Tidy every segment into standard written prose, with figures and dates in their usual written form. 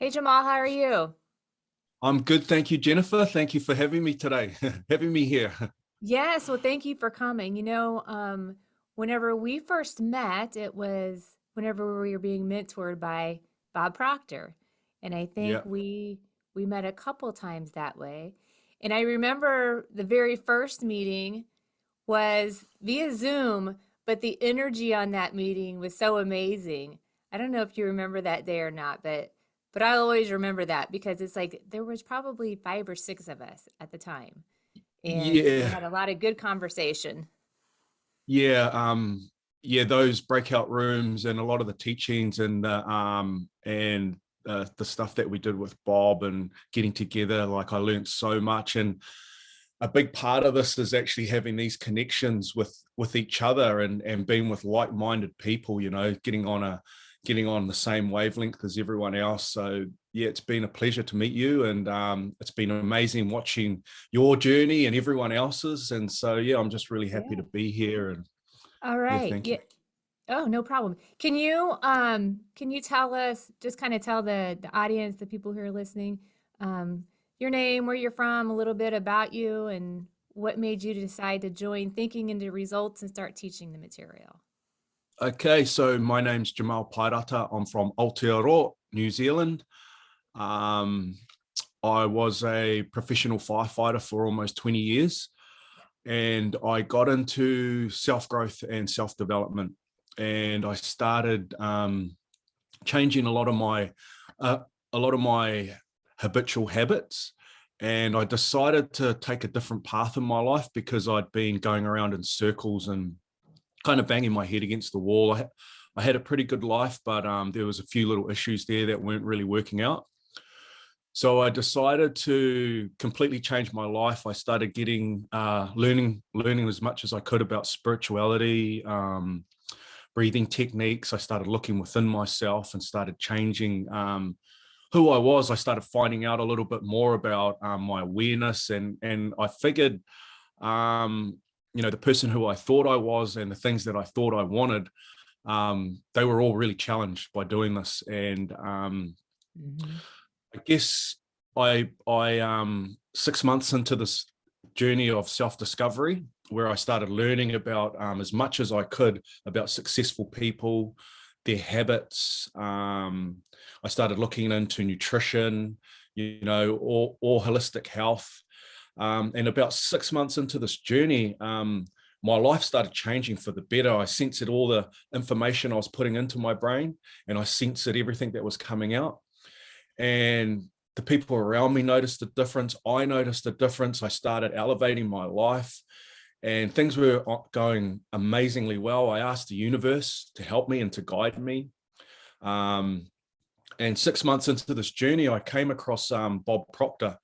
Hey Jemarl, how are you? I'm good, thank you, Jennifer. Thank you for having me today, having me here. Yes, well, thank you for coming. Whenever we first met, it was whenever we were being mentored by Bob Proctor. And I think Yeah. we met a couple times that way. And I remember the very first meeting was via Zoom, but the energy on that meeting was so amazing. I don't know if you remember that day or not, but I always remember that because it's like there was probably five or six of us at the time, and we Yeah. had a lot of good conversation. Yeah. Yeah, those breakout rooms and a lot of the teachings and the stuff that we did with Bob and getting together, like I learned so much. And a big part of this is actually having these connections with each other and being with like-minded people, getting on the same wavelength as everyone else. So yeah, it's been a pleasure to meet you, and it's been amazing watching your journey and everyone else's. And so yeah, I'm just really happy Yeah. to be here. And All yeah, right. thank Yeah. you. Oh, no problem. Can you tell us, just kind of tell the audience, the people who are listening, um, your name, where you're from, a little bit about you, and what made you decide to join Thinking into Results and start teaching the material? Okay, so my name's Jemarl Paerata. I'm from Aotearoa, New Zealand. Um, I was a professional firefighter for almost 20 years, and I got into self-growth and self-development, and I started changing uh, a lot of my habitual habits. And I decided to take a different path in my life because I'd been going around in circles and kind of banging my head against the wall. I had a pretty good life, but there was a few little issues there that weren't really working out. So I decided to completely change my life. I started getting learning as much as I could about spirituality, breathing techniques. I started looking within myself and started changing who I was. I started finding out a little bit more about my awareness, and I figured, um, the person who I thought I was and the things that I thought I wanted, they were all really challenged by doing this. And Hmm. I guess I 6 months into this journey of self-discovery, where I started learning about as much as I could about successful people, their habits. I started looking into nutrition, or holistic health. And about 6 months into this journey, my life started changing for the better. I sensed all the information I was putting into my brain, and I sensed everything that was coming out. And the people around me noticed a difference. I noticed a difference. I started elevating my life, and things were going amazingly well. I asked the universe to help me and to guide me. Um, and 6 months into this journey, I came across Bob Proctor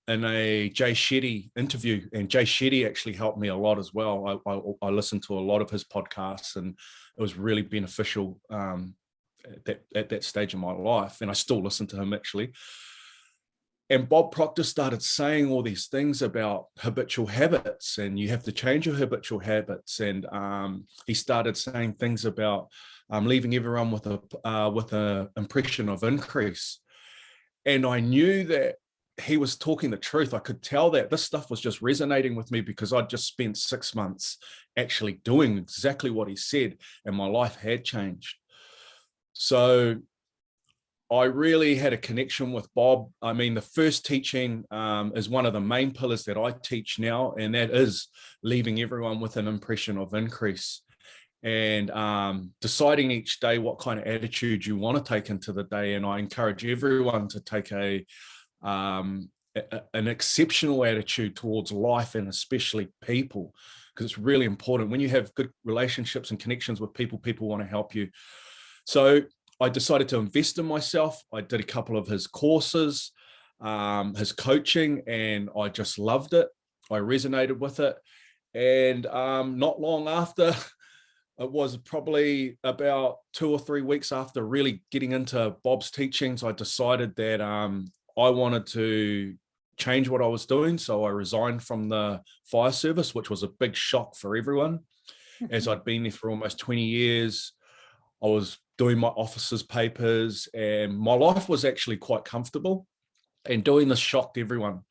in a Jay Shetty interview, and Jay Shetty actually helped me a lot as well. I listened to a lot of his podcasts, and it was really beneficial at that stage of my life, and I still listen to him actually. And Bob Proctor started saying all these things about habitual habits, and you have to change your habitual habits. And he started saying things about leaving everyone with a impression of increase. And I knew that he was talking the truth. I could tell that this stuff was just resonating with me because I'd just spent 6 months actually doing exactly what he said, and my life had changed. So I really had a connection with Bob. I mean, the first teaching is one of the main pillars that I teach now, and that is leaving everyone with an impression of increase, and deciding each day what kind of attitude you want to take into the day. And I encourage everyone to take an exceptional attitude towards life, and especially people, because it's really important. When you have good relationships and connections with people, people want to help you. So I decided to invest in myself. I did a couple of his courses, his coaching, and I just loved it. I resonated with it. And not long after, it was probably about 2 or 3 weeks after really getting into Bob's teachings, I decided that I wanted to change what I was doing. So I resigned from the fire service, which was a big shock for everyone, as I'd been there for almost 20 years. I was doing my officer's papers, and my life was actually quite comfortable. And doing this shocked everyone.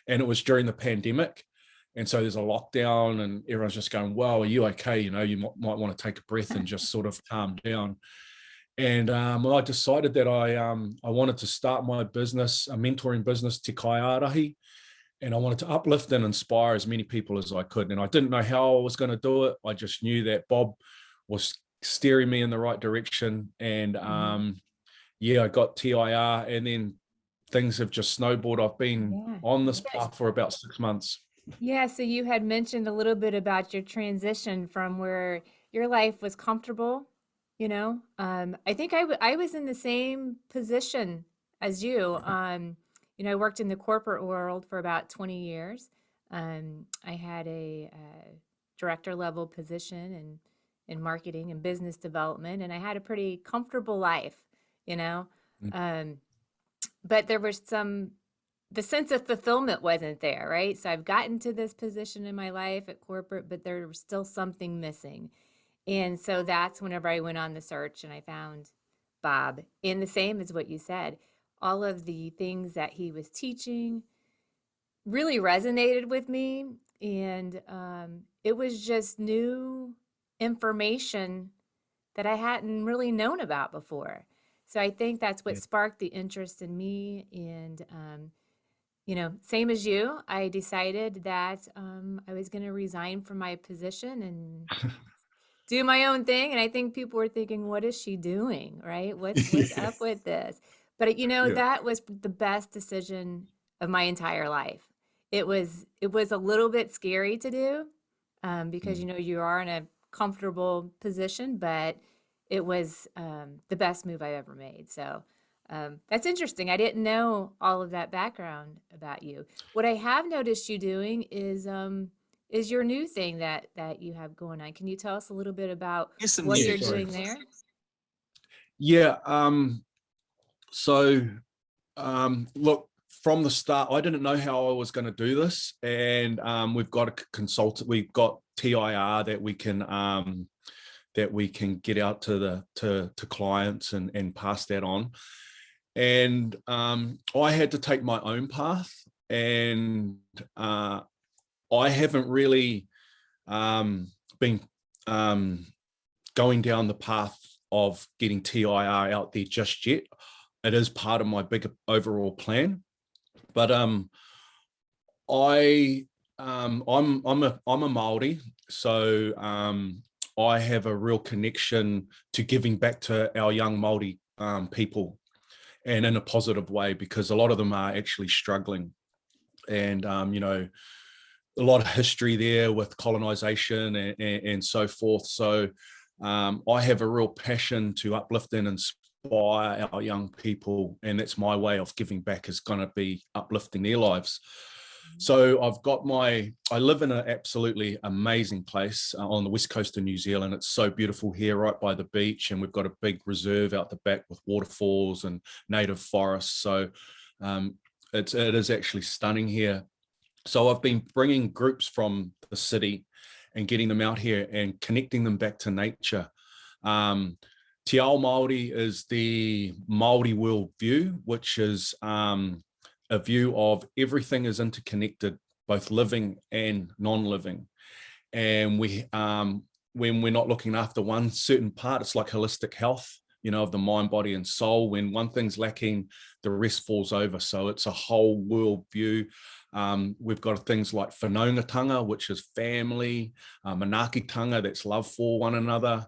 And it was during the pandemic. And so there's a lockdown and everyone's just going, well, are you okay? You know, you might want to take a breath and just sort of calm down. And I decided that I wanted to start my business, a mentoring business, Te Kaiārahi, and I wanted to uplift and inspire as many people as I could. And I didn't know how I was going to do it. I just knew that Bob was steering me in the right direction. And yeah, I got TIR, and then things have just snowballed. I've been Yeah. on this path for about 6 months. Yeah, so you had mentioned a little bit about your transition from where your life was comfortable, you know. I think I was in the same position as you. You know, I worked in the corporate world for about 20 years. I had a director level position in marketing and business development, and I had a pretty comfortable life, you know. Um, but there was the sense of fulfillment wasn't there, right? So I've gotten to this position in my life at corporate, but there was still something missing. And so that's whenever I went on the search and I found Bob. And the same as what you said, all of the things that he was teaching really resonated with me. And it was just new information that I hadn't really known about before. So I think that's what Yeah. sparked the interest in me. And you know, same as you, I decided that I was going to resign from my position and do my own thing. And I think people were thinking, "What is she doing? Right? What's Yeah. up with this?" But you know, Yeah. that was the best decision of my entire life. It was a little bit scary to do because you Mm. know you are in a comfortable position, but it was the best move I've ever made. So that's interesting. I didn't know all of that background about you. What I have noticed you doing is your new thing that you have going on. Can you tell us a little bit about what Yeah, you're sorry. doing there? Yeah. So look, from the start, I didn't know how I was going to do this. And we've got a consultant, we've got TIR that we can get out to to clients and pass that on. And I had to take my own path, and I haven't really been going down the path of getting TIR out there just yet. It is part of my bigger overall plan, but I'm a Maori, so I have a real connection to giving back to our young Maori people, and in a positive way, because a lot of them are actually struggling. And you know, a lot of history there with colonization and so forth. So I have a real passion to uplift and inspire our young people, and that's my way of giving back, is going to be uplifting their lives. So I live in an absolutely amazing place on the west coast of New Zealand. It's so beautiful here, right by the beach, and we've got a big reserve out the back with waterfalls and native forests. So it is actually stunning here. So I've been bringing groups from the city and getting them out here and connecting them back to nature. Te Ao Māori is the Māori world view, which is a view of everything is interconnected, both living and non-living. And when we're not looking after one certain part, it's like holistic health, you know, of the mind, body, and soul. When one thing's lacking, the rest falls over. So it's a whole world view. We've got things like whanaungatanga, which is family, manaakitanga, that's love for one another,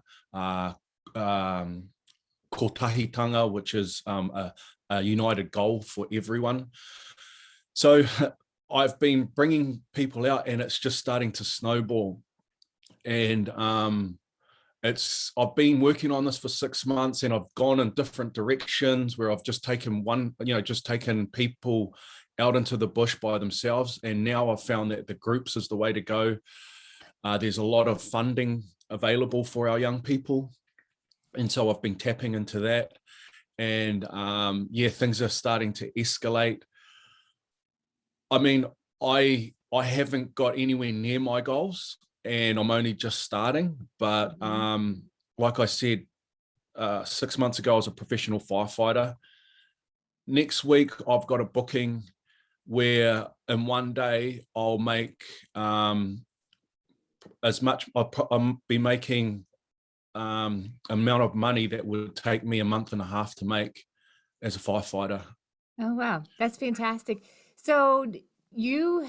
kotahitanga, which is a united goal for everyone. So I've been bringing people out, and it's just starting to snowball. And I've been working on this for 6 months, and I've gone in different directions where I've just taken people out into the bush by themselves. And now I've found that the groups is the way to go. There's a lot of funding available for our young people. And so I've been tapping into that. And yeah, things are starting to escalate. I mean, I haven't got anywhere near my goals, and I'm only just starting. But like I said, 6 months ago, I was a professional firefighter. Next week, I've got a booking where in one day I'll make as much. I'll be making amount of money that would take me a month and a half to make as a firefighter. Oh, wow. That's fantastic. So you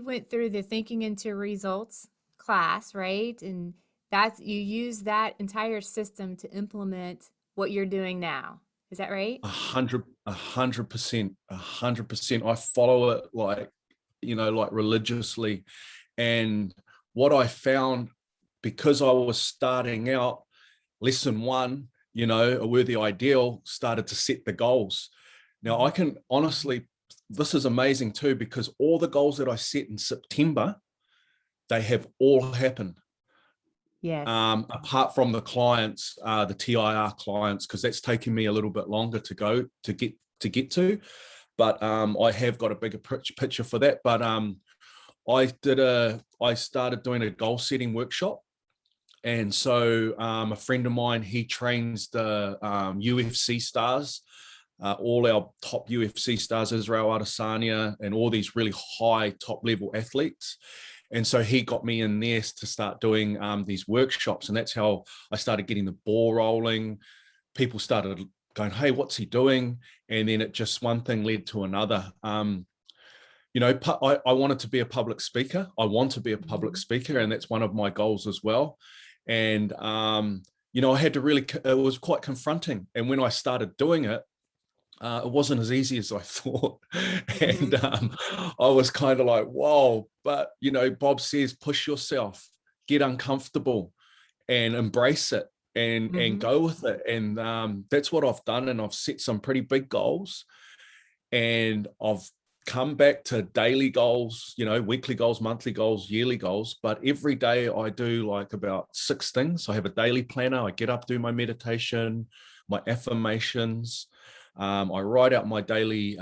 went through the Thinking into Results class, right? And you use that entire system to implement what you're doing now. Is that right? 100%, 100%. I follow it like, like religiously. And what I found, because I was starting out, lesson one, a worthy ideal, started to set the goals. Now I can honestly, this is amazing too, because all the goals that I set in September, they have all happened. Yes. Apart from the clients, the TIR clients, because that's taken me a little bit longer to get to. But I have got a bigger picture for that. But I started doing a goal setting workshop. And so a friend of mine, he trains the UFC stars, all our top UFC stars, Israel Adesanya, and all these really high top level athletes. And so he got me in there to start doing these workshops. And that's how I started getting the ball rolling. People started going, hey, what's he doing? And then it just, one thing led to another. I wanted to be a public speaker. I want to be a public speaker, and that's one of my goals as well. And, I had to really, it was quite confronting. And when I started doing it, it wasn't as easy as I thought. And I was kind of like, whoa, but, Bob says, push yourself, get uncomfortable and embrace it and go with it. And that's what I've done. And I've set some pretty big goals, and I've come back to daily goals, weekly goals, monthly goals, yearly goals. But every day I do like about 6 things. I have a daily planner. I get up, do my meditation, my affirmations. I write out my daily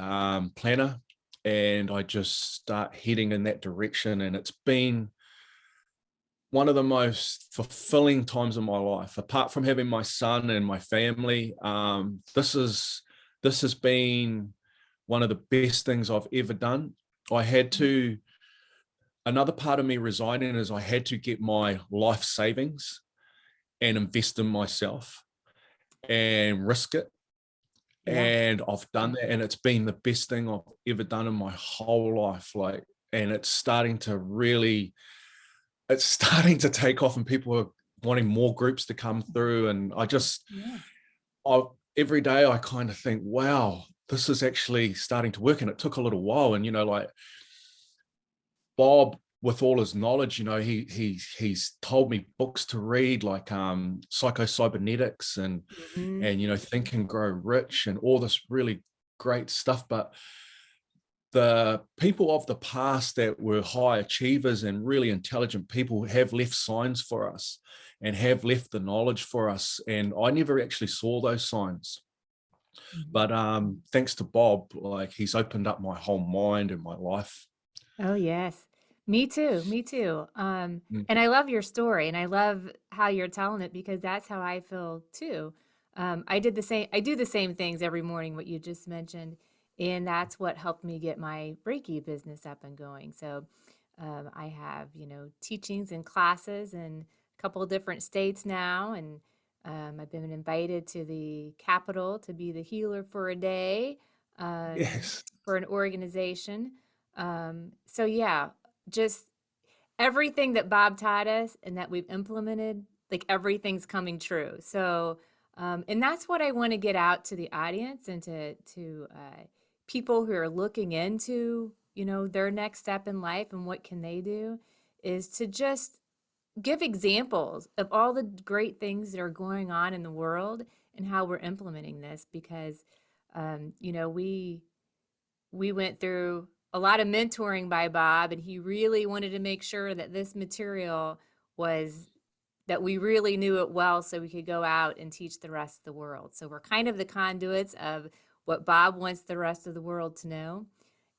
planner, and I just start heading in that direction. And it's been one of the most fulfilling times of my life, apart from having my son and my family. This has been one of the best things I've ever done. Another part of me resigning is I had to get my life savings and invest in myself and risk it. Yeah. And I've done that, and it's been the best thing I've ever done in my whole life. And it's starting to take off, and people are wanting more groups to come through. And every day I kind of think, wow, this is actually starting to work. And it took a little while. And, Bob, with all his knowledge, he's told me books to read, like psycho-cybernetics and Think and Grow Rich and all this really great stuff. But the people of the past that were high achievers and really intelligent people have left signs for us and have left the knowledge for us. And I never actually saw those signs. But thanks to Bob, like, he's opened up my whole mind and my life. Oh, yes. Me too. Me too. Mm. And I love your story, and I love how you're telling it, because that's how I feel too. I do the same things every morning, what you just mentioned, and that's what helped me get my Reiki business up and going. So, I have, teachings and classes in a couple of different states now, and I've been invited to the Capitol to be the healer for a day, Yes. for an organization. So yeah, just everything that Bob taught us and that we've implemented, like everything's coming true. So, and that's what I want to get out to the audience and to people who are looking into, their next step in life and what can they do, is to just give examples of all the great things that are going on in the world and how we're implementing this, because, we went through a lot of mentoring by Bob, and he really wanted to make sure that this material was that we really knew it well so we could go out and teach the rest of the world. So we're kind of the conduits of what Bob wants the rest of the world to know.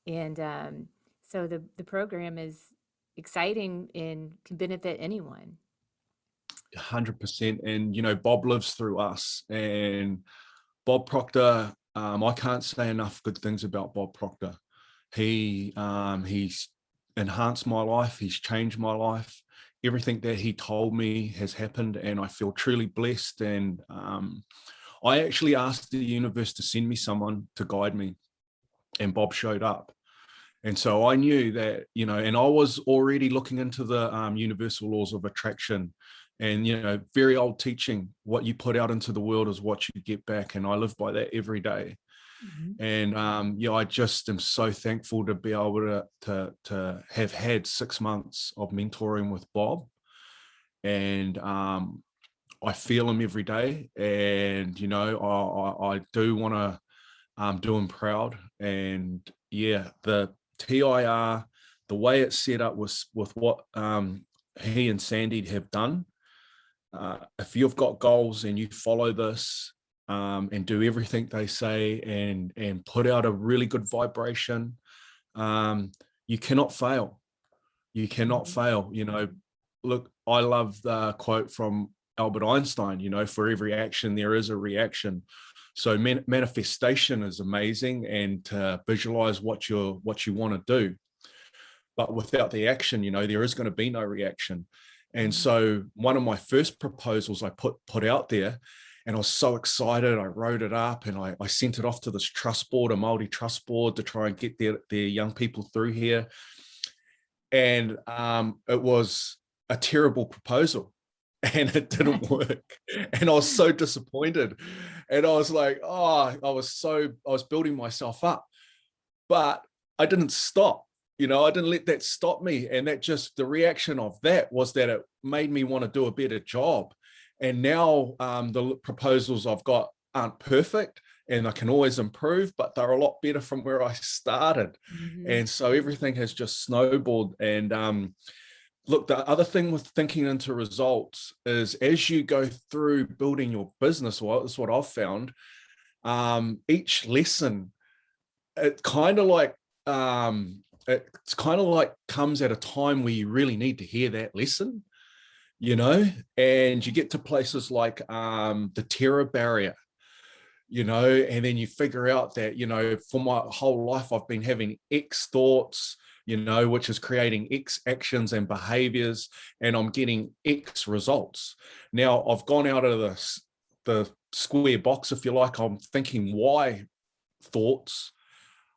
And so the program is exciting and can benefit anyone. 100%. And, Bob lives through us. And Bob Proctor, I can't say enough good things about Bob Proctor. He's enhanced my life. He's changed my life. Everything that he told me has happened, and I feel truly blessed. And I actually asked the universe to send me someone to guide me, and Bob showed up. And so I knew that, and I was already looking into the universal laws of attraction and, very old teaching, what you put out into the world is what you get back. And I live by that every day. And I just am so thankful to be able to have had 6 months of mentoring with Bob. And I feel him every day. And, I do want to do him proud. And the TIR, the way it's set up with what he and Sandy have done, if you've got goals and you follow this and do everything they say and put out a really good vibration, you cannot fail. You cannot fail. Look, I love the quote from Albert Einstein, for every action, there is a reaction. So manifestation is amazing, and to visualize what you want to do. But without the action, there is going to be no reaction. And so one of my first proposals I put out there, and I was so excited. I wrote it up and I sent it off to this trust board, a Māori trust board, to try and get their young people through here. And it was a terrible proposal. And it didn't work. And I was so disappointed. And I was like, I was building myself up. But I didn't stop. I didn't let that stop me. And the reaction of that was that it made me want to do a better job. And now the proposals I've got aren't perfect and I can always improve, but they're a lot better from where I started. And so everything has just snowballed. And look, the other thing with thinking into results is as you go through building your business, well, that's what I've found, each lesson, it kind of like comes at a time where you really need to hear that lesson, and you get to places like the terror barrier, and then you figure out that, for my whole life, I've been having X thoughts, which is creating X actions and behaviors, and I'm getting X results. Now I've gone out of the square box, if you like. I'm thinking Y thoughts,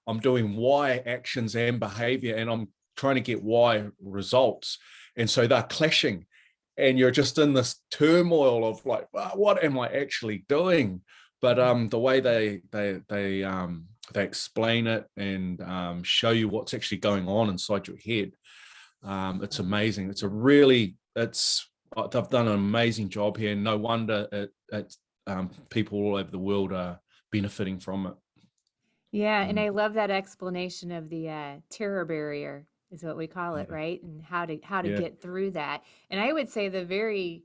I'm doing Y actions and behavior, and I'm trying to get Y results. And so they're clashing, and you're just in this turmoil of like, what am I actually doing? But the way they explain it and show you what's actually going on inside your head, it's amazing. They've done an amazing job here. No wonder people all over the world are benefiting from it. Yeah, and I love that explanation of the terror barrier is what we call it, right? And how to get through that. And I would say the very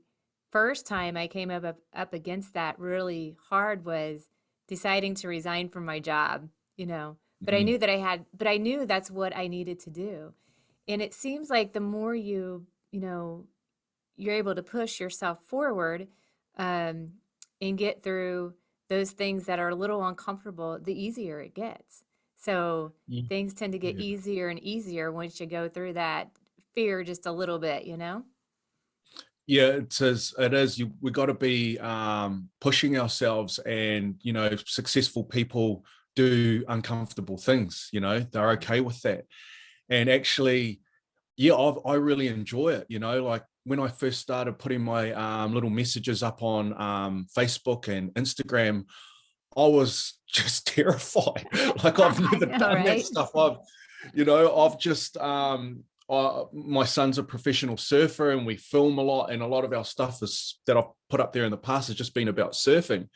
first time I came up against that really hard was deciding to resign from my job, But I knew I knew that's what I needed to do. And it seems like the more you're able to push yourself forward and get through those things that are a little uncomfortable, the easier it gets. So things tend to get easier and easier once you go through that fear just a little bit, Yeah, it is. We got to be pushing ourselves, and successful people do uncomfortable things. They're okay with that, and actually, I really enjoy it. Like when I first started putting my little messages up on Facebook and Instagram, I was just terrified. Like I've never done that stuff. I've just my son's a professional surfer, and we film a lot, and a lot of our stuff that I've put up there in the past has just been about surfing.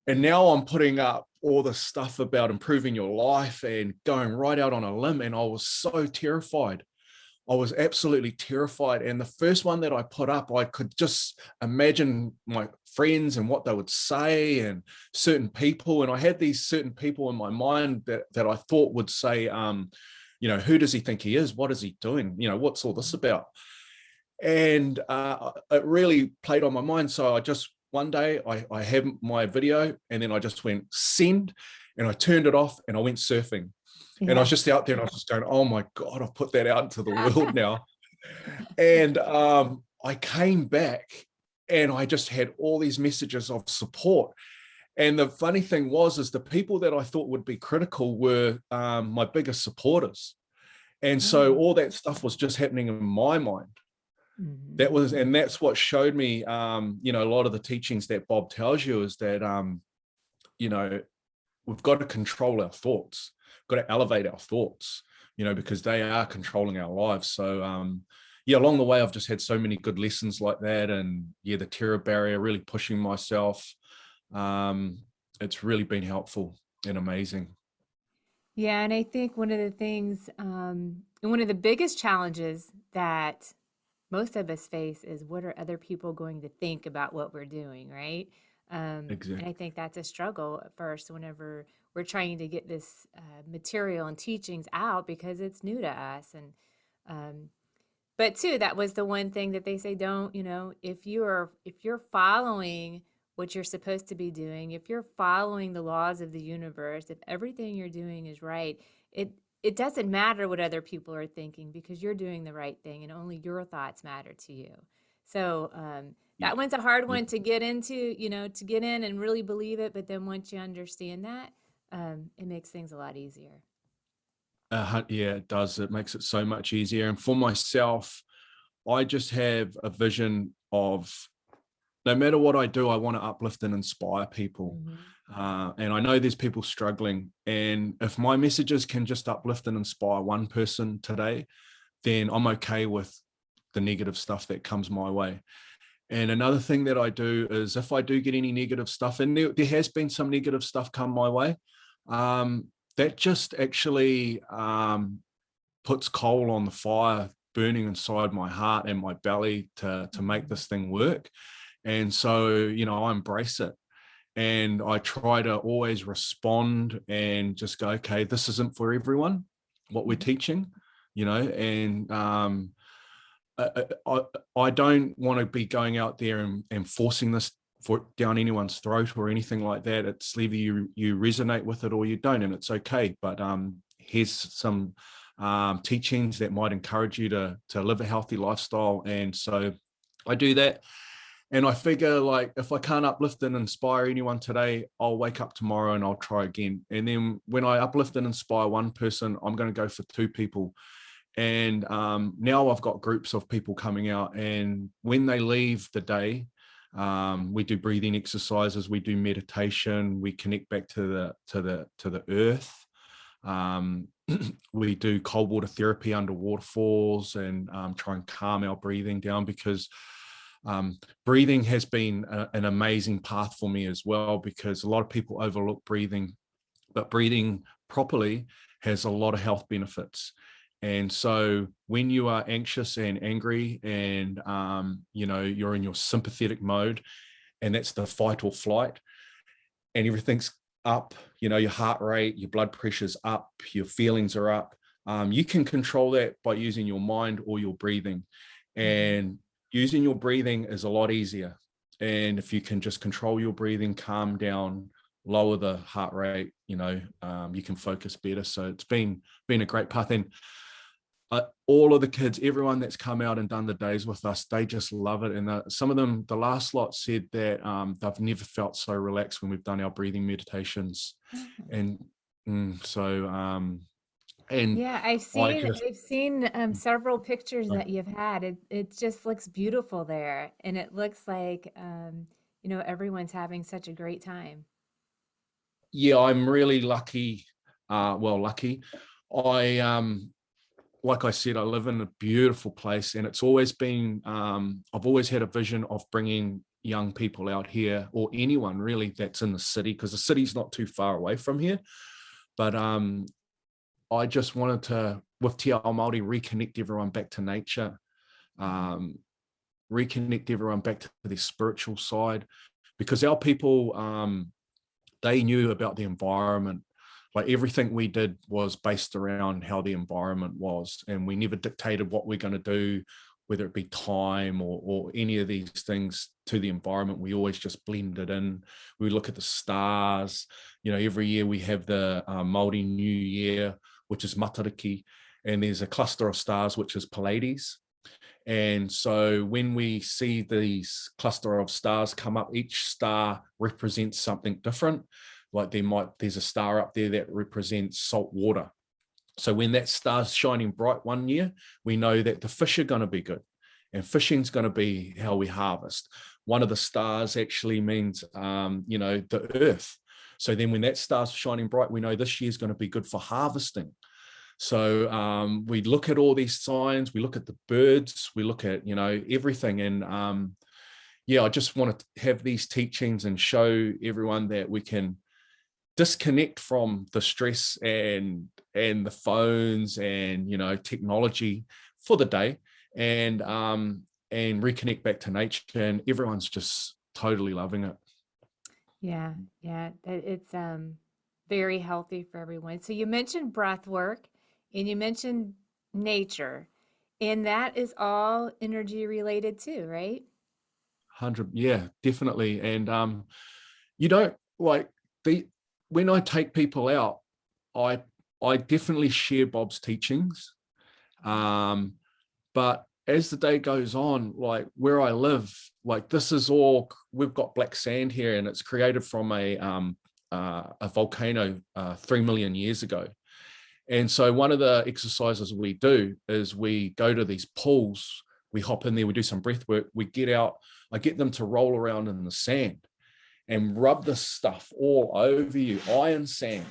And now I'm putting up all the stuff about improving your life and going right out on a limb. And I was so terrified. I was absolutely terrified. And the first one that I put up, I could just imagine my friends and what they would say and certain people. And I had these certain people in my mind that I thought would say, who does he think he is? What is he doing? What's all this about? And it really played on my mind. So I just, one day I had my video and then I just went send, and I turned it off and I went surfing. And I was Yeah. just out there and I was just going, oh my God, I've put that out into the world now. And I came back and I just had all these messages of support. And the funny thing is the people that I thought would be critical were my biggest supporters. And so Oh. all that stuff was just happening in my mind. Mhm. And that's what showed me, you know, a lot of the teachings that Bob tells you is that, you know, we've got to control our thoughts, got to elevate our thoughts, you know, because they are controlling our lives. So, yeah, along the way, I've just had so many good lessons like that. And yeah, the terror barrier, really pushing myself. It's really been helpful and amazing. Yeah, and I think one of the things, and one of the biggest challenges that most of us face is what are other people going to think about what we're doing, right? And Exactly. I think that's a struggle at first whenever we're trying to get this material and teachings out because it's new to us. And um, but too, that was the one thing that they say, don't, you know, if you're following what you're supposed to be doing, if you're following the laws of the universe, if everything you're doing is right, it it doesn't matter what other people are thinking because you're doing the right thing and only your thoughts matter to you. So Yeah. that one's a hard Yeah. one to get into, you know, to get in and really believe it. But then once you understand that, it makes things a lot easier. Yeah, it does. It makes it so much easier. And for myself, I just have a vision of no matter what I do, I want to uplift and inspire people. Hmm. And I know there's people struggling. And if my messages can just uplift and inspire one person today, then I'm okay with the negative stuff that comes my way. And another thing that I do is if I do get any negative stuff, and there has been some negative stuff come my way, um, that just actually puts coal on the fire burning inside my heart and my belly to make Hmm. this thing work. And so, you know, I embrace it and I try to always respond and just go, okay, this isn't for everyone, what we're Hmm. teaching, you know, and I don't want to be going out there and forcing this for down anyone's throat or anything like that. It's either you resonate with it or you don't, and it's okay. But here's some teachings that might encourage you to live a healthy lifestyle, and so I do that. And I figure, like, if I can't uplift and inspire anyone today, I'll wake up tomorrow and I'll try again. And then when I uplift and inspire one person, I'm going to go for two people. And now I've got groups of people coming out, and when they leave the day, we do breathing exercises, we do meditation, we connect back to the earth. Um, we do cold water therapy under waterfalls and try and calm our breathing down because breathing has been an amazing path for me as well, because a lot of people overlook breathing, but breathing properly has a lot of health benefits. And so when you are anxious and angry and you know, you're in your sympathetic mode, and that's the fight or flight, and everything's up, you know, your heart rate, your blood pressure's up, your feelings are up, you can control that by using your mind or your breathing. Hmm. And using your breathing is a lot easier. And if you can just control your breathing, calm down, lower the heart rate, you know, you can focus better. So it's been a great path. And all of the kids, everyone that's come out and done the days with us, they just love it. And some of them, the last lot said that they've never felt so relaxed when we've done our breathing meditations. And so, and Yeah, I've I seen just, I've seen several pictures that you've had. It just looks beautiful there, and it looks like you know, everyone's having such a great time. yeah, I'm really lucky. Lucky. I, like I said, I live in a beautiful place, and it's always been, I've always had a vision of bringing young people out here, or anyone really that's in the city, because the city's not too far away from here. But I just wanted to, with Te Ao Māori, reconnect everyone back to nature, um, reconnect everyone back to their spiritual side, because our people, they knew about the environment. Like everything we did was based around how the environment was, and we never dictated what we're going to do. whether it be time or any of these things to the environment, we always just blend it in. We look at the stars. Every year we have the Māori New Year, which is Matariki, and there's a cluster of stars, which is Pleiades. And so when we see these cluster of stars come up, each star represents something different. Like there's a star up there that represents salt water. So when that star's shining bright one year, we know that the fish are going to be good, and fishing's going to be how we harvest. One of the stars actually means, the earth. So then when that star's shining bright, we know this year's going to be good for harvesting. So we look at all these signs, we look at the birds, we look at, everything. And I just want to have these teachings and show everyone that we can disconnect from the stress and the phones and technology for the day, and reconnect back to nature, and everyone's just totally loving it. Yeah, it's very healthy for everyone. So you mentioned breath work and you mentioned nature, and that is all energy related too, right? 100, yeah, definitely. And you don't like when I take people out, I definitely share Bob's teachings. But as the day goes on, like where I live, like we've got black sand here, and it's created from a volcano 3 million years ago. And so one of the exercises we do is we go to these pools, we hop in there, we do some breath work, we get out, I get them to roll around in the sand and rub this stuff all over you, iron sand,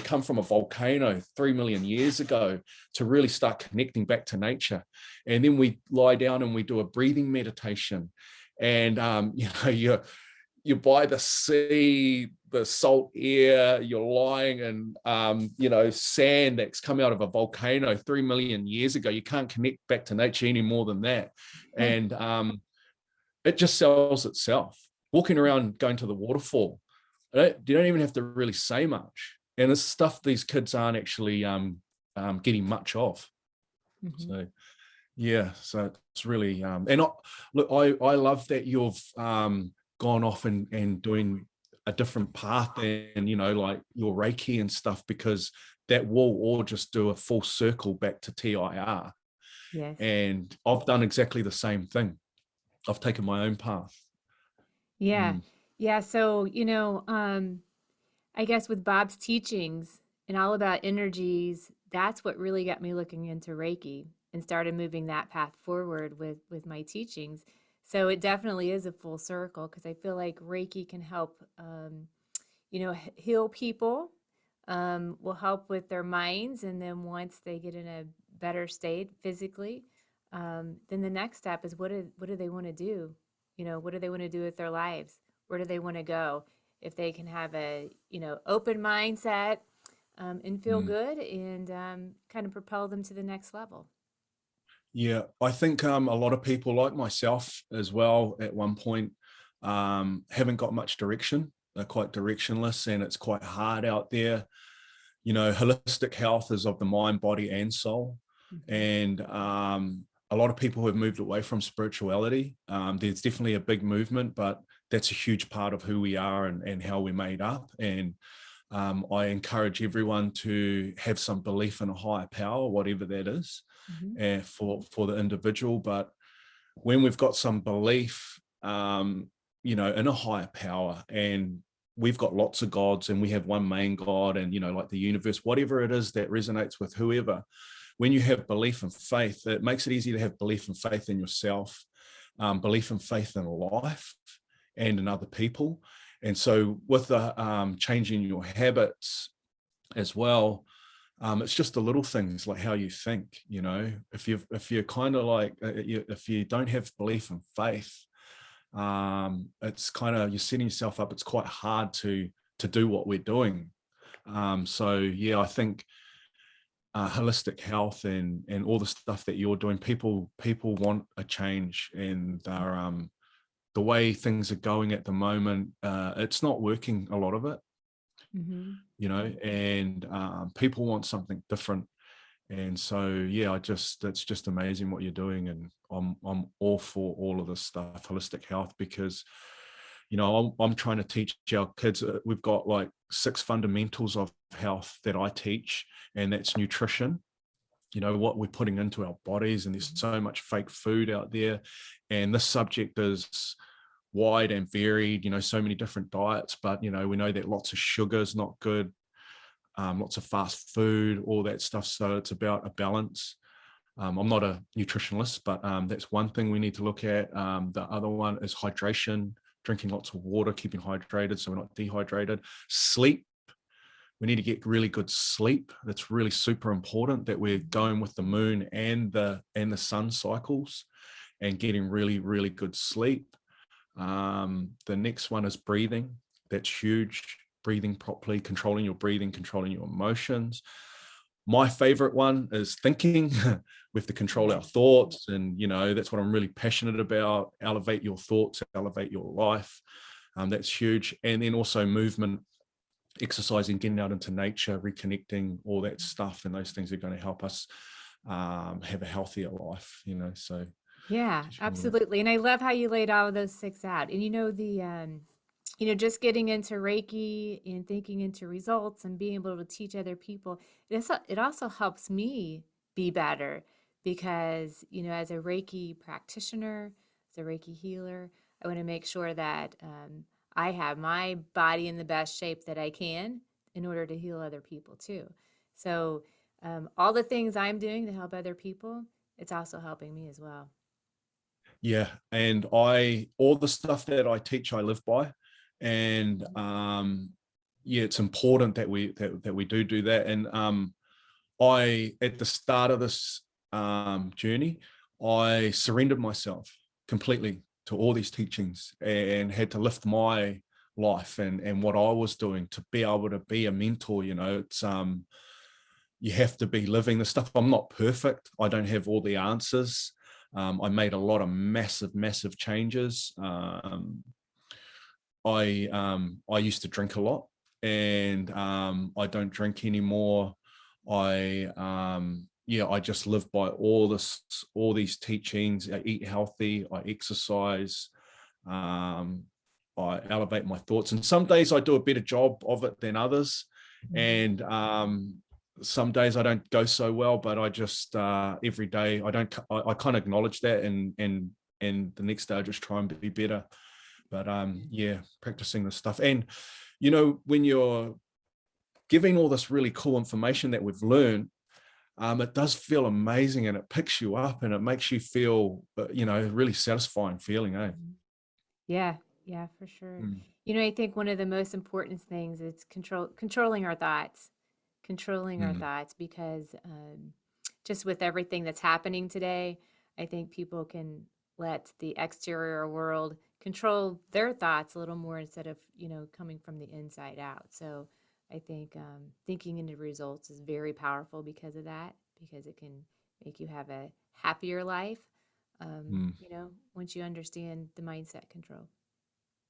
come from a volcano 3 million years ago, to really start connecting back to nature. And then we lie down and we do a breathing meditation. And, you're by the sea, the salt air, you're lying in, sand that's come out of a volcano 3 million years ago. You can't connect back to nature any more than that. And it just sells itself. Walking around, going to the waterfall, you don't even have to really say much. And it's stuff these kids aren't actually getting much of. Mm-hmm. So, yeah, so it's really, I love that you've gone off and doing a different path, and, like your Reiki and stuff, because that will all just do a full circle back to TIR. Yes. And I've done exactly the same thing. I've taken my own path. Yeah. Yeah. So, I guess with Bob's teachings and all about energies, that's what really got me looking into Reiki and started moving that path forward with my teachings. So it definitely is a full circle, because I feel like Reiki can help, heal people, will help with their minds. And then once they get in a better state physically, then the next step is what do they want to do? What do they want to do with their lives? Where do they want to go? If they can have a, open mindset, and feel good, and kind of propel them to the next level. Yeah, I think a lot of people like myself as well at one point haven't got much direction. They're quite directionless, and it's quite hard out there. Holistic health is of the mind, body, and soul. Mm-hmm. And a lot of people have moved away from spirituality. There's definitely a big movement, but that's a huge part of who we are and how we're made up. And I encourage everyone to have some belief in a higher power, whatever that is, mm-hmm. for the individual. But when we've got some belief, in a higher power, and we've got lots of gods, and we have one main God, and, like the universe, whatever it is that resonates with whoever, when you have belief and faith, it makes it easy to have belief and faith in yourself, belief and faith in life and in other people. And so with the changing your habits as well, it's just the little things like how you think. If you're kind of like, if you don't have belief and faith, it's kind of, you're setting yourself up. It's quite hard to do what we're doing. So yeah, I think holistic health and all the stuff that you're doing, people want a change, and the way things are going at the moment, it's not working, a lot of it. Mm-hmm. And people want something different. And so, yeah, it's just amazing what you're doing. And I'm all for all of this stuff, holistic health, because, I'm trying to teach our kids. We've got like 6 fundamentals of health that I teach, and that's nutrition, what we're putting into our bodies. And there's so much fake food out there. And this subject is wide and varied, so many different diets, but, we know that lots of sugar is not good, lots of fast food, all that stuff. So it's about a balance. I'm not a nutritionist, but that's one thing we need to look at. The other one is hydration, drinking lots of water, keeping hydrated so we're not dehydrated. Sleep. We need to get really good sleep. That's really super important, that we're going with the moon and the sun cycles and getting really, really good sleep. The next one is breathing. That's huge. Breathing properly, controlling your breathing, controlling your emotions. My favorite one is thinking. We have to control our thoughts. And, that's what I'm really passionate about. Elevate your thoughts, elevate your life. That's huge. And then also movement, exercising, getting out into nature, reconnecting, all that stuff. And those things are going to help us have a healthier life, so. Yeah, absolutely. And I love how you laid all of those 6 out. And just getting into Reiki and thinking into results and being able to teach other people, it also helps me be better because, as a Reiki practitioner, as a Reiki healer, I want to make sure that I have my body in the best shape that I can in order to heal other people too. So all the things I'm doing to help other people, it's also helping me as well. Yeah, and all the stuff that I teach, I live by. And yeah, it's important that we do that. And I, at the start of this journey, I surrendered myself completely to all these teachings and had to lift my life and what I was doing to be able to be a mentor. It's you have to be living the stuff. I'm not perfect. I don't have all the answers. I made a lot of massive changes. I used to drink a lot, and I don't drink anymore. I just live by all these teachings. I eat healthy, I exercise, I elevate my thoughts. And some days I do a better job of it than others. And some days I don't go so well, but I just every day I kind of acknowledge that, and the next day I just try and be better. But yeah, practicing this stuff. And when you're giving all this really cool information that we've learned, it does feel amazing, and it picks you up, and it makes you feel really satisfying feeling, eh? Yeah, yeah, for sure. Mm. I think one of the most important things is controlling our thoughts, Mm. because just with everything that's happening today, I think people can let the exterior world control their thoughts a little more instead of, coming from the inside out. So I think thinking into results is very powerful because of that, because it can make you have a happier life, Mm. once you understand the mindset control.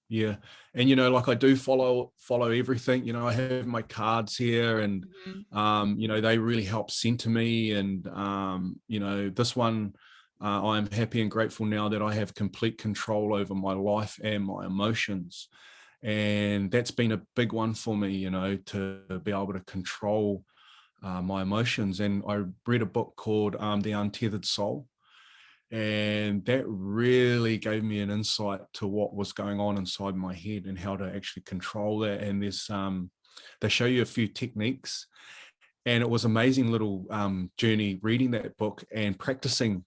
Yeah. And like I do follow everything. I have my cards here, and Mhm. they really help center me. And this one, I'm happy and grateful now that I have complete control over my life and my emotions. And that's been a big one for me, to be able to control my emotions. And I read a book called The Untethered Soul, and that really gave me an insight to what was going on inside my head and how to actually control that. And they show you a few techniques, and it was amazing little journey reading that book and practicing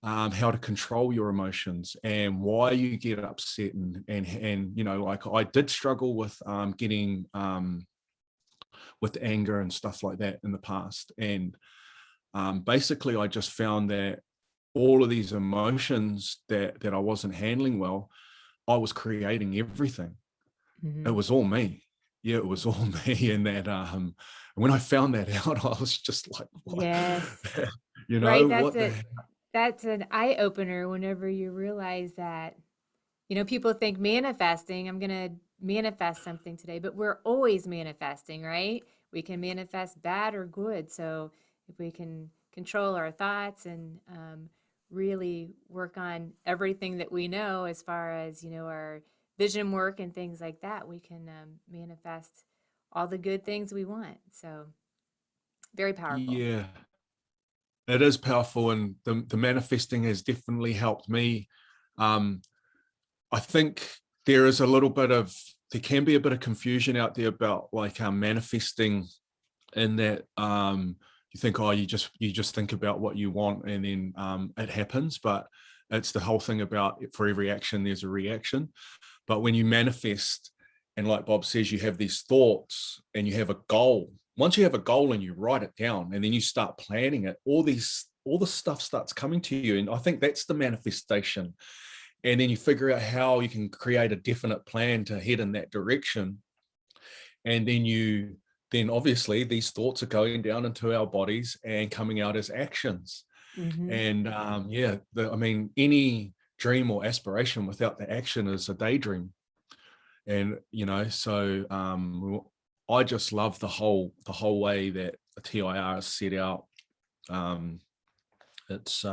how to control your emotions and why you get upset. And like I did struggle with getting with anger and stuff like that in the past. And basically I just found that all of these emotions that I wasn't handling well, I was creating everything. It Mhm. was all me. Yeah, it was all me. And that when I found that out, I was just like, what? Yes. Right, What the heck? that's an eye opener whenever you realize that, people think manifesting, I'm going to manifest something today, but we're always manifesting, right? We can manifest bad or good. So if we can control our thoughts and really work on everything that we know as far as, our vision work and things like that, we can manifest all the good things we want. So very powerful. Yeah, it is powerful, and the manifesting has definitely helped me. Um, I think there can be a bit of confusion out there about like manifesting, in that you think, oh, you just think about what you want and then it happens. But it's the whole thing about, for every action there's a reaction. But when you manifest, and like Bob says, you have these thoughts and you have a goal. Once you have a goal and you write it down and then you start planning it, all the stuff starts coming to you. And I think that's the manifestation. And then you figure out how you can create a definite plan to head in that direction. And then obviously these thoughts are going down into our bodies and coming out as actions. Mm-hmm. And any dream or aspiration without the action is a daydream. And so I just love the whole way that the TIR is set out. It's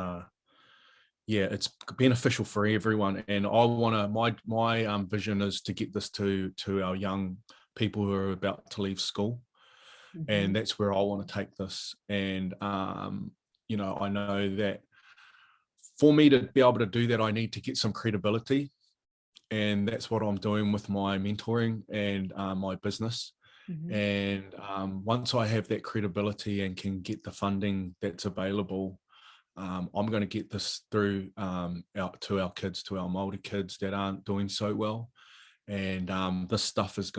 it's beneficial for everyone, and I want to. My vision is to get this to our young people who are about to leave school, Mm-hmm. and that's where I want to take this. And I know that for me to be able to do that, I need to get some credibility, and that's what I'm doing with my mentoring and my business. Mm-hmm. And once I have that credibility and can get the funding that's available, I'm going to get this through out to our kids, to our Māori kids that aren't doing so well. And this stuff is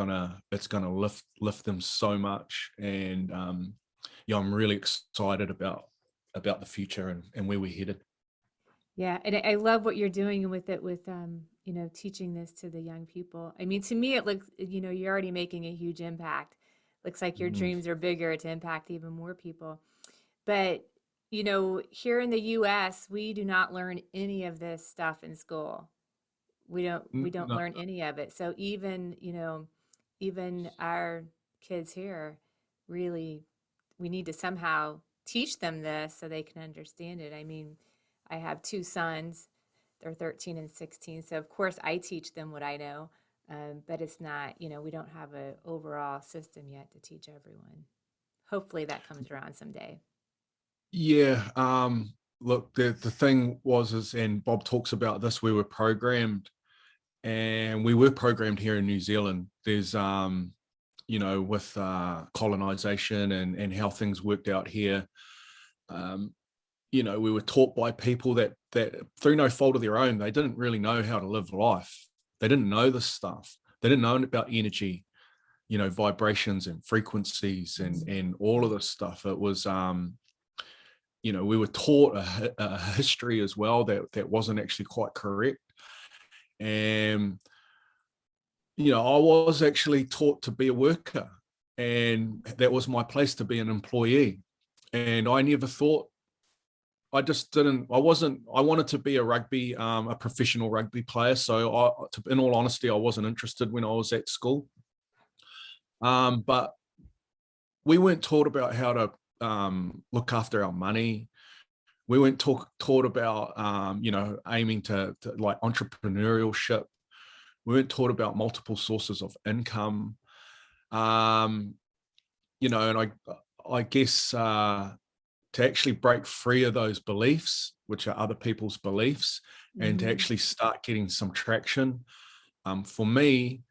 it's gonna lift them so much. And I'm really excited about the future and where we're headed. Yeah, and I love what you're doing with it, with teaching this to the young people. I mean, to me, it looks, you're already making a huge impact. Looks like your Mm. dreams are bigger to impact even more people. But, here in the US, we do not learn any of this stuff in school. We don't No, learn any of it. So even our kids here, really, we need to somehow teach them this so they can understand it. I mean, I have two sons. They're 13 and 16. So of course I teach them what I know. But it's not, we don't have an overall system yet to teach everyone. Hopefully that comes around someday. yeah. Look, the thing is, and Bob talks about this, we were programmed here in New Zealand. There's with colonization and how things worked out here. We were taught by people that through no fault of their own, they didn't really know how to live life. They didn't know this stuff. They didn't know about energy, vibrations and frequencies and all of this stuff. It was we were taught a history as well that wasn't actually quite correct. And I was actually taught to be a worker, and that was my place, to be an employee. And I never thought, I just didn't, I wanted to be a professional rugby player. So in all honesty, I wasn't interested when I was at school. But we weren't taught about how to look after our money. We weren't taught about, aiming to like entrepreneurship. We weren't taught about multiple sources of income. And I guess to actually break free of those beliefs, which are other people's beliefs, and to Mm-hmm. actually start getting some traction. For me,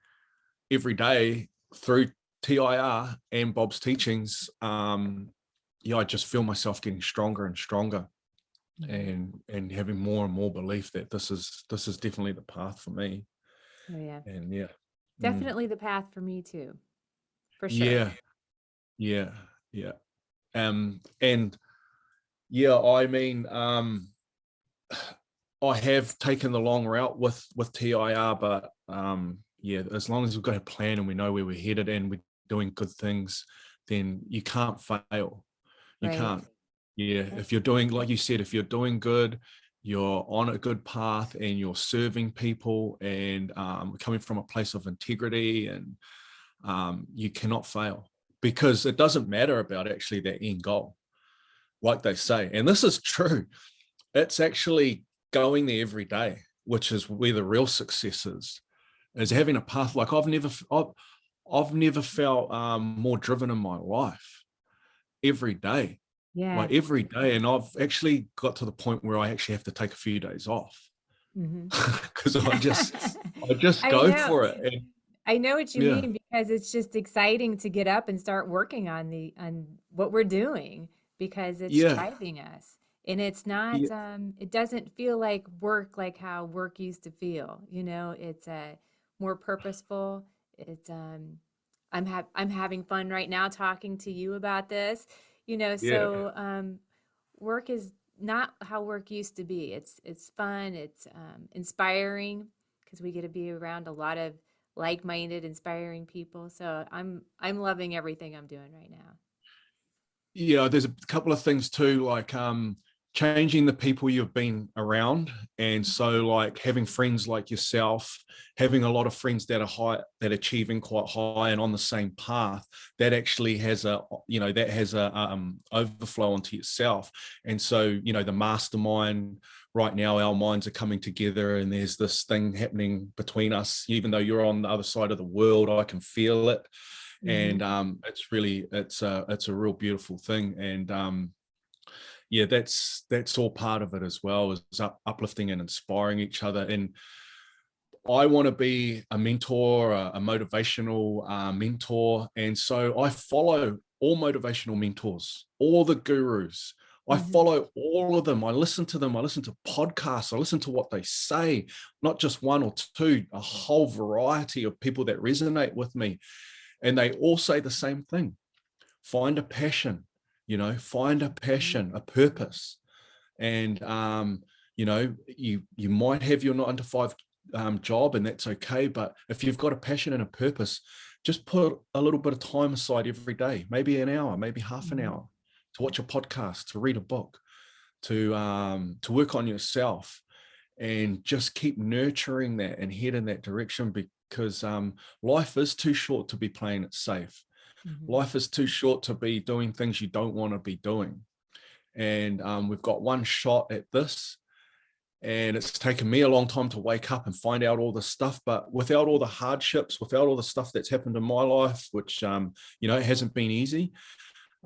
every day through TIR and Bob's teachings, I just feel myself getting stronger and stronger, Mm-hmm. and having more and more belief that this is definitely the path for me. Oh yeah, And yeah. Mm. definitely the path for me too, for sure. Yeah, yeah, yeah. And yeah, I mean, I have taken the long route with TIR, but yeah, as long as we've got a plan and we know where we're headed and we're doing good things, then you can't fail. You Right. can't. Yeah, Right. if you're doing, like you said, if you're doing good, you're on a good path and you're serving people and coming from a place of integrity, and you cannot fail, because it doesn't matter about actually that end goal. like they say, and this is true. It's actually going there every day, which is where the real success is having a path. Like I've never felt more driven in my life every day, Yeah. like every day. And I've actually got to the point where I actually have to take a few days off Hmm. because I just I go know. for it. And I know what you yeah, mean because it's just exciting to get up and start working on what we're doing because it's yeah, driving us. And it's not yeah, it doesn't feel like how work used to feel. It's more purposeful. It's I'm having fun right now talking to you about this. yeah. So work is not how work used to be. It's fun, it's inspiring because we get to be around a lot of like-minded, inspiring people. So I'm loving everything I'm doing right now. Yeah, there's a couple of things too, like changing the people you've been around. And so like having friends like yourself, having a lot of friends that are high, that are achieving quite high and on the same path, that actually has a overflow onto yourself. And so, the mastermind right now, our minds are coming together and there's this thing happening between us. Even though you're on the other side of the world, I can feel it. Hmm. And it's a real beautiful thing. And yeah, that's all part of it as well, is uplifting and inspiring each other. And I want to be a mentor, a motivational mentor. And so I follow all motivational mentors, all the gurus. I Hmm. follow all of them. I listen to them. I listen to podcasts. I listen to what they say, not just one or two, a whole variety of people that resonate with me. And they all say the same thing: find a passion, find a passion, a purpose. And you might have your 9 to 5 job, and that's okay. But if you've got a passion and a purpose, just put a little bit of time aside every day, maybe an hour, maybe half an Hmm. hour, to watch a podcast, to read a book, to work on yourself, and just keep nurturing that and head in that direction. Because life is too short to be playing it safe. Hmm. Life is too short to be doing things you don't want to be doing. And we've got one shot at this. And it's taken me a long time to wake up and find out all this stuff. But without all the hardships, without all the stuff that's happened in my life, which, it hasn't been easy,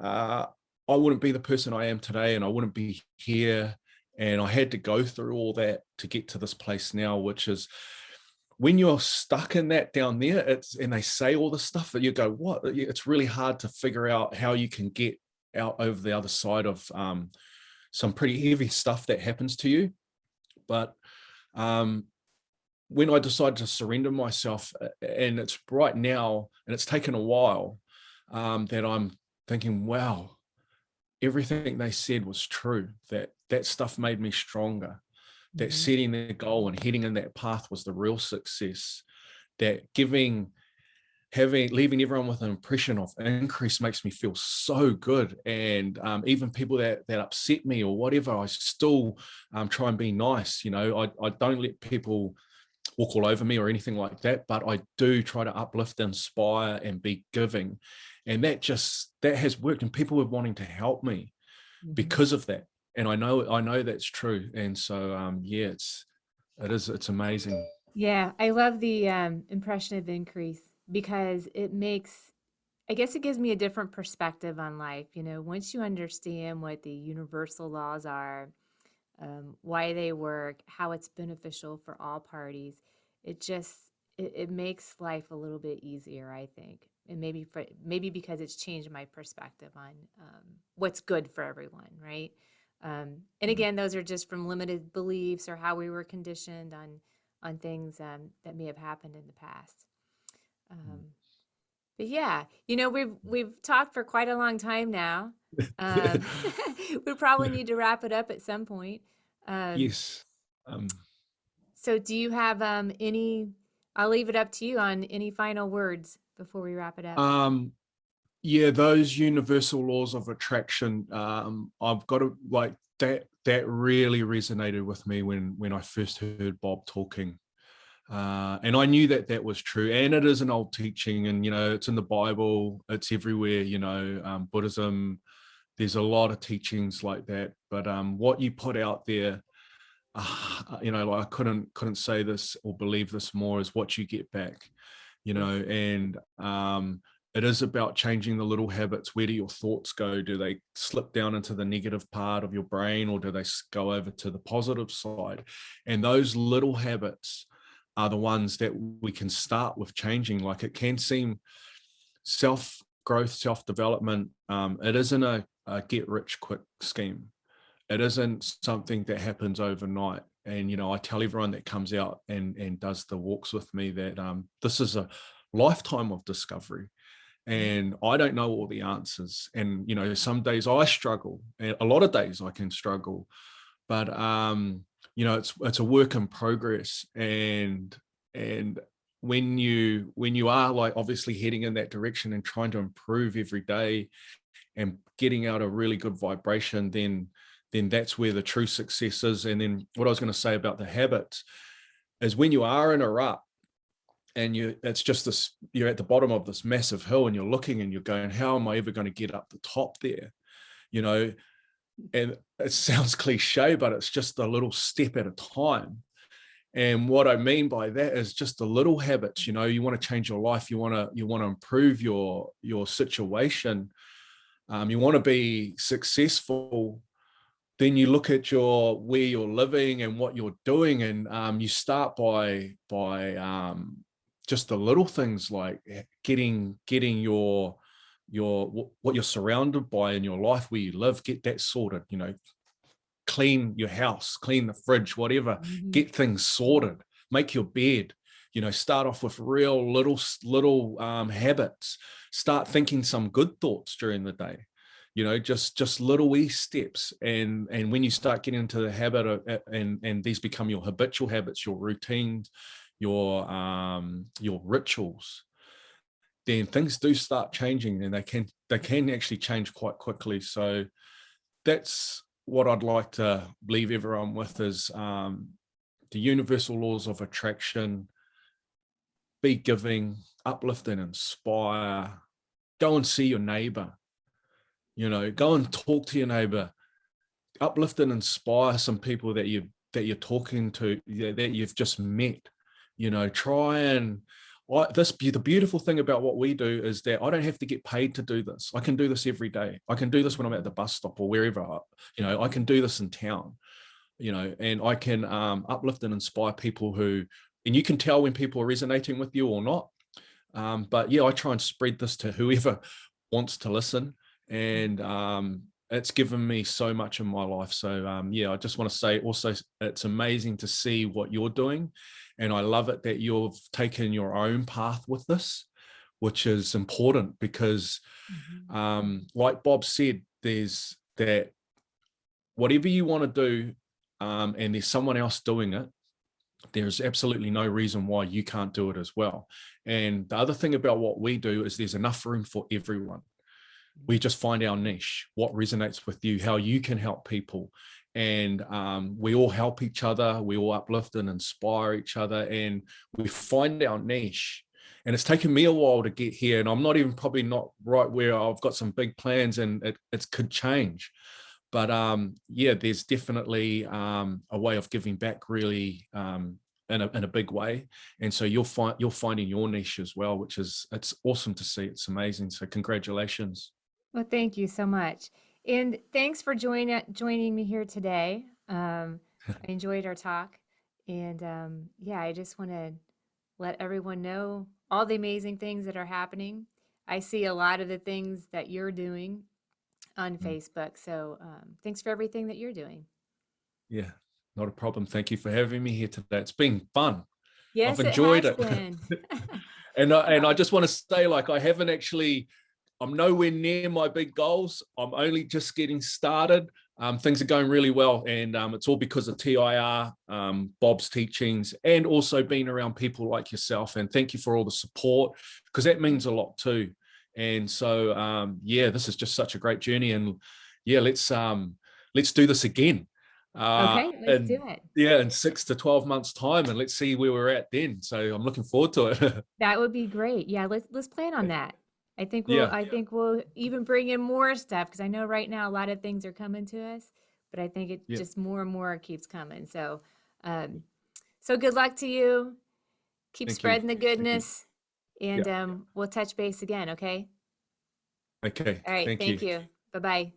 uh, I wouldn't be the person I am today, and I wouldn't be here. And I had to go through all that to get to this place now, which is, when you're stuck in that down there, and they say all this stuff that you go, what? It's really hard to figure out how you can get out over the other side of some pretty heavy stuff that happens to you. But when I decided to surrender myself, and it's right now, and it's taken a while, that I'm thinking, wow, everything they said was true. That stuff made me stronger. That Hmm. setting the goal and heading in that path was the real success. That leaving everyone with an impression of increase makes me feel so good. And even people that upset me or whatever, I still try and be nice. I don't let people walk all over me or anything like that, but I do try to uplift, inspire, and be giving. And that has worked, and people are wanting to help me Hmm. because of that. And I know that's true. And so yeah, it's amazing. Yeah, I love the impression of increase because I guess it gives me a different perspective on life. Once you understand what the universal laws are, why they work, how it's beneficial for all parties, it just it makes life a little bit easier, I think. And maybe because it's changed my perspective on what's good for everyone, right? And again, those are just from limited beliefs or how we were conditioned on things that may have happened in the past. Um, but yeah, we've talked for quite a long time now. Um, we probably need to wrap it up at some point. Um, Yes. Um, so do you have any, I'll leave it up to you on any final words before we wrap it up. um, yeah, those universal laws of attraction, I've got to, like, that really resonated with me when I first heard Bob talking. And I knew that was true, and it is an old teaching, and it's in the Bible, it's everywhere. Buddhism, there's a lot of teachings like that, but what you put out there, like I couldn't say this or believe this more, is what you get back, Yes. and it is about changing the little habits. Where do your thoughts go? Do they slip down into the negative part of your brain, or do they go over to the positive side? And those little habits are the ones that we can start with changing. Like, it can seem self-growth, self-development, it isn't a get rich quick scheme. It isn't something that happens overnight. And I tell everyone that comes out and does the walks with me that this is a lifetime of discovery, and I don't know all the answers. And some days I struggle, and a lot of days I can struggle, but it's a work in progress. And when you are, like, obviously heading in that direction and trying to improve every day and getting out a really good vibration, then that's where the true success is. And then what I was going to say about the habits is, when you are in a rut and it's just this, you're at the bottom of this massive hill and you're looking and you're going, how am I ever going to get up the top there? And it sounds cliche, but it's just a little step at a time. And what I mean by that is just the little habits. You want to change your life, you want to improve your situation, you want to be successful. Then you look at where you're living and what you're doing, and you start by just the little things, like getting your what you're surrounded by in your life, where you live, get that sorted. Clean your house, clean the fridge, whatever. Get things sorted. Make your bed. Start off with real little habits. Start thinking some good thoughts during the day. Just little wee steps. And when you start getting into the habit of, and these become your habitual habits, your routines, your rituals, then things do start changing, and they can actually change quite quickly. So that's what I'd like to leave everyone with, is the universal laws of attraction. Be giving, uplift and inspire. Go and see your neighbor. Go and talk to your neighbor. Uplift and inspire some people that you're talking to, that you've just met. Try and the beautiful thing about what we do is that I don't have to get paid to do this. I can do this every day. I can do this when I'm at the bus stop or wherever. I can do this in town. And I can uplift and inspire people and you can tell when people are resonating with you or not. But yeah, I try and spread this to whoever wants to listen. And it's given me so much in my life. So I just want to say also, it's amazing to see what you're doing. And I love it that you've taken your own path with this, which is important, because like Bob said, there's that whatever you want to do, and there's someone else doing it, there's absolutely no reason why you can't do it as well. And the other thing about what we do is there's enough room for everyone. We just find our niche, what resonates with you, how you can help people. And we all help each other. We all uplift and inspire each other, and we find our niche. And it's taken me a while to get here, and I'm probably not right where I've got some big plans, and it could change. But there's definitely a way of giving back, really, in a big way. And so you're finding your niche as well, it's awesome to see. It's amazing. So congratulations. Well, thank you so much. And thanks for joining me here today. I enjoyed our talk. And I just want to let everyone know all the amazing things that are happening. I see a lot of the things that you're doing on Facebook. So thanks for everything that you're doing. Yeah, not a problem. Thank you for having me here today. It's been fun. Yes, I've it enjoyed has it. been. And I just want to say, like, I'm nowhere near my big goals. I'm only just getting started. Things are going really well. And it's all because of TIR, Bob's teachings, and also being around people like yourself. And thank you for all the support, because that means a lot too. And so, this is just such a great journey. And let's do this again. Okay, let's do it. In 6 to 12 months time, and let's see where we're at then. So I'm looking forward to it. That would be great. Yeah, let's plan on that. Yeah. I think we'll even bring in more stuff because I know right now a lot of things are coming to us, but I think it Yeah. just more and more keeps coming. So, so good luck to you. Keep Thank you. spreading the Thank you. goodness, and Yeah. we'll touch base again. Okay. Okay. All right. Thank you. Thank you. Bye bye.